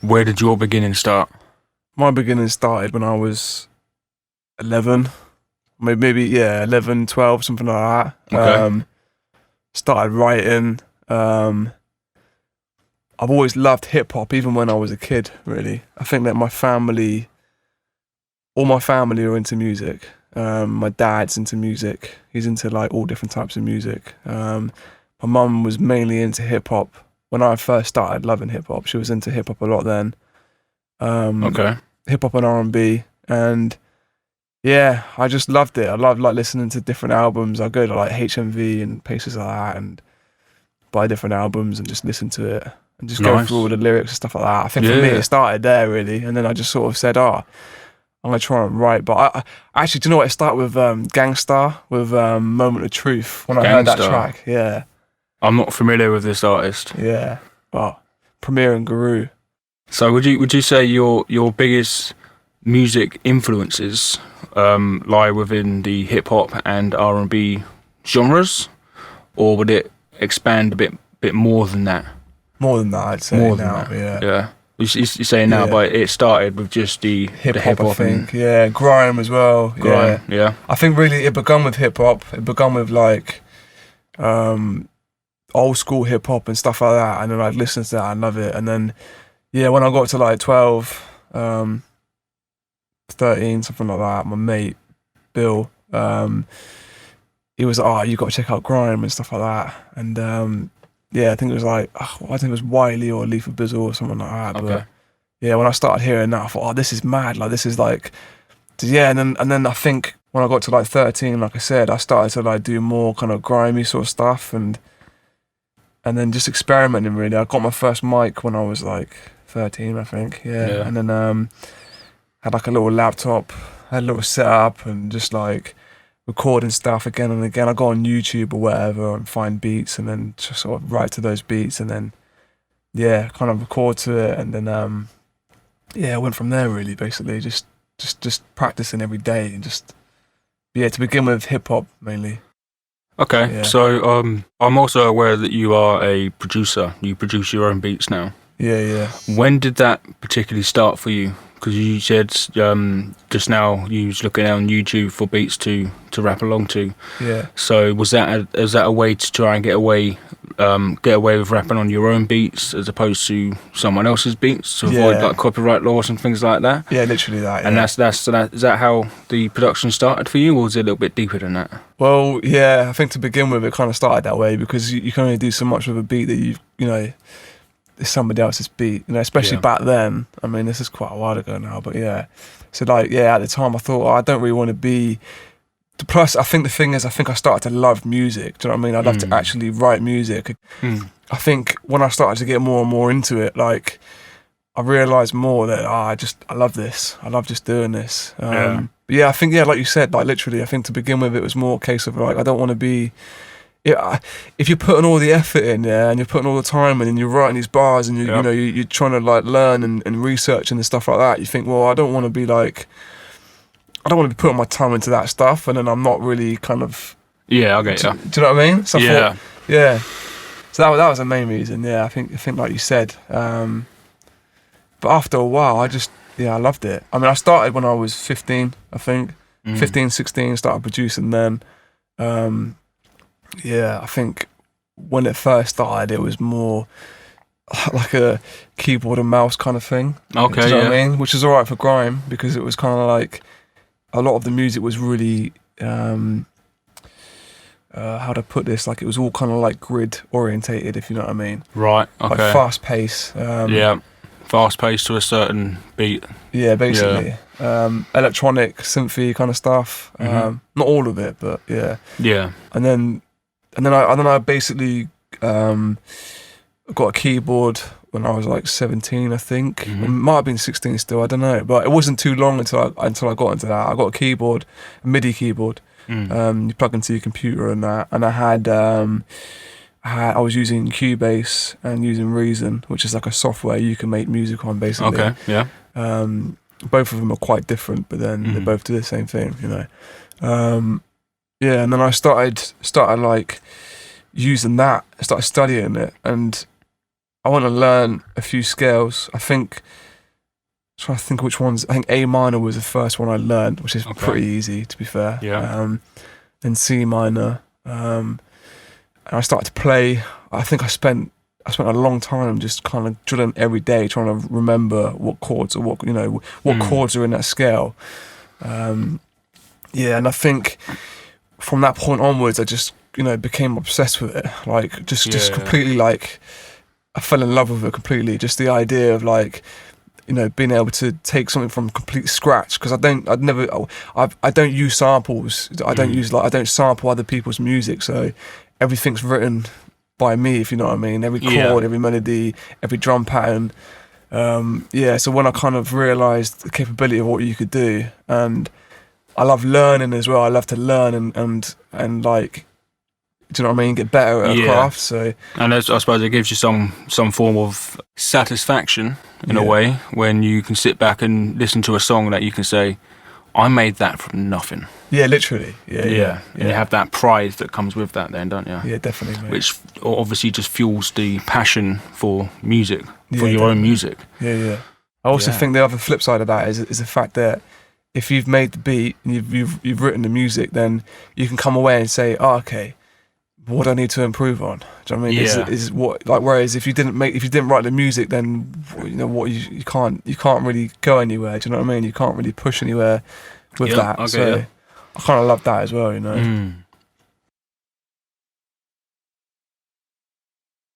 Where did your beginning start? My beginning started when I was 11, maybe 11, 12, something like that. Okay. Started writing. I've always loved hip hop, even when I was a kid. Really, I think that all my family are into music. My dad's into music. He's into like all different types of music. My mum was mainly into hip hop. When I first started loving hip hop, she was into hip hop a lot then. Okay. Hip hop and R&B, and yeah, I just loved it. I loved like listening to different albums. I go to like HMV and places like that and buy different albums and just listen to it and just go Nice. through all the lyrics and stuff like that. I think for me Yeah. it started there really, and then I just sort of said, I'm gonna try and write. But I actually, do you know what? It started with Gangstar with Moment of Truth when I heard that Gangstar. track. Yeah, I'm not familiar with this artist. yeah. Well, Premier and Guru. So would you say your biggest music influences lie within the hip hop and R&B genres, or would it expand a bit more than that? More than that, I'd say More than now. that. Yeah. Yeah. You're saying now, Yeah. but it started with just the Hip the hop, I and think. Yeah, grime as well. grime. Yeah. I think really it begun with hip hop. It begun with like old school hip hop and stuff like that. And then I'd listen to that and love it. And then when I got to like 12, 13, something like that, my mate Bill, he was like, "Oh, you got to check out grime and stuff like that." And I think it was like, I think it was Wiley or Leaf of Bizzle or something like that. Okay. But yeah, when I started hearing that, I thought, "Oh, this is mad! Like this is like." Yeah, and then I think when I got to like 13, like I said, I started to like do more kind of grimy sort of stuff and then just experimenting really. I got my first mic when I was like 13, I think. Yeah. And then had like a little laptop, had a little setup and just like recording stuff again and again. I go on YouTube or whatever and find beats and then just sort of write to those beats and then kind of record to it and then I went from there really, basically just practicing every day and just to begin with hip hop mainly. Okay. Yeah. So I'm also aware that you are a producer. You produce your own beats now. Yeah. When did that particularly start for you? Because you said just now you was looking on YouTube for beats to rap along to. Yeah. So was that a way to try and get away with rapping on your own beats as opposed to someone else's beats to avoid like copyright laws and things like that? Yeah, literally that. Yeah. And is that how the production started for you, or was it a little bit deeper than that? Well, yeah, I think to begin with it kind of started that way because you can only do so much with a beat that you know. It's somebody else's beat, especially back then. I mean, this is quite a while ago now, but yeah. So like, at the time I thought, I don't really want to be. Plus, I think the thing is, I think I started to love music. Do you know what I mean? I love to actually write music. I think when I started to get more and more into it, like, I realised more that I love this. I love just doing this. But yeah, I think like you said, like literally, I think to begin with, it was more a case of like, I don't want to be. Yeah, if you're putting all the effort in, and you're putting all the time in, and you're writing these bars, and you're trying to like learn and research and stuff like that, you think, well, I don't want to be putting my time into that stuff, and then I'm not really kind of. Yeah, I get you. Do you know what I mean? So I yeah. thought, yeah. So that was the main reason. Yeah, I think like you said. But after a while, I loved it. I mean, I started when I was 15, I think. 15, 16, started producing then. I think when it first started, it was more like a keyboard and mouse kind of thing. Okay, Do you know what I mean? Which is all right for grime because it was kind of like a lot of the music was really, how to put this, like it was all kind of like grid orientated, if you know what I mean. Right, okay. Like fast pace. Fast pace to a certain beat. Yeah, basically. Electronic, synthy kind of stuff. Not all of it, but yeah. Yeah. And then I basically got a keyboard when I was like 17, I think. It might have been 16 still, I don't know. But it wasn't too long until I got into that. I got a keyboard, a MIDI keyboard. You plug into your computer and that. And I was using Cubase and using Reason, which is like a software you can make music on, basically. Okay, yeah. Both of them are quite different, but then they both do the same thing, and then I started like using that. I started studying it, and I want to learn a few scales. I think, trying to think which ones. I think A minor was the first one I learned, which is pretty easy, to be fair. Yeah. Then C minor, and I started to play. I think I spent a long time just kind of drilling every day, trying to remember what chords or what chords are in that scale. And I think from that point onwards, I just became obsessed with it. Like just completely like I fell in love with it completely. Just the idea of like being able to take something from complete scratch, because I don't use samples. I don't sample other people's music, so everything's written by me, if you know what I mean. Every chord, every melody, every drum pattern. So when I kind of realised the capability of what you could do, and I love learning as well. I love to learn and like, do you know what I mean? Get better at a craft. So, and I suppose it gives you some form of satisfaction in a way when you can sit back and listen to a song that you can say, I made that from nothing. Yeah, literally. Yeah. And you have that pride that comes with that then, don't you? Yeah, definitely, mate. Which obviously just fuels the passion for music, for your own music. Yeah. I also think the other flip side of that is the fact that if you've made the beat and you've written the music, then you can come away and say, oh, okay, what do I need to improve on? Do you know what I mean? Yeah. Is what, like, whereas if you didn't write the music, then what you can't really go anywhere. Do you know what I mean? You can't really push anywhere with that. So I kind of love that as well,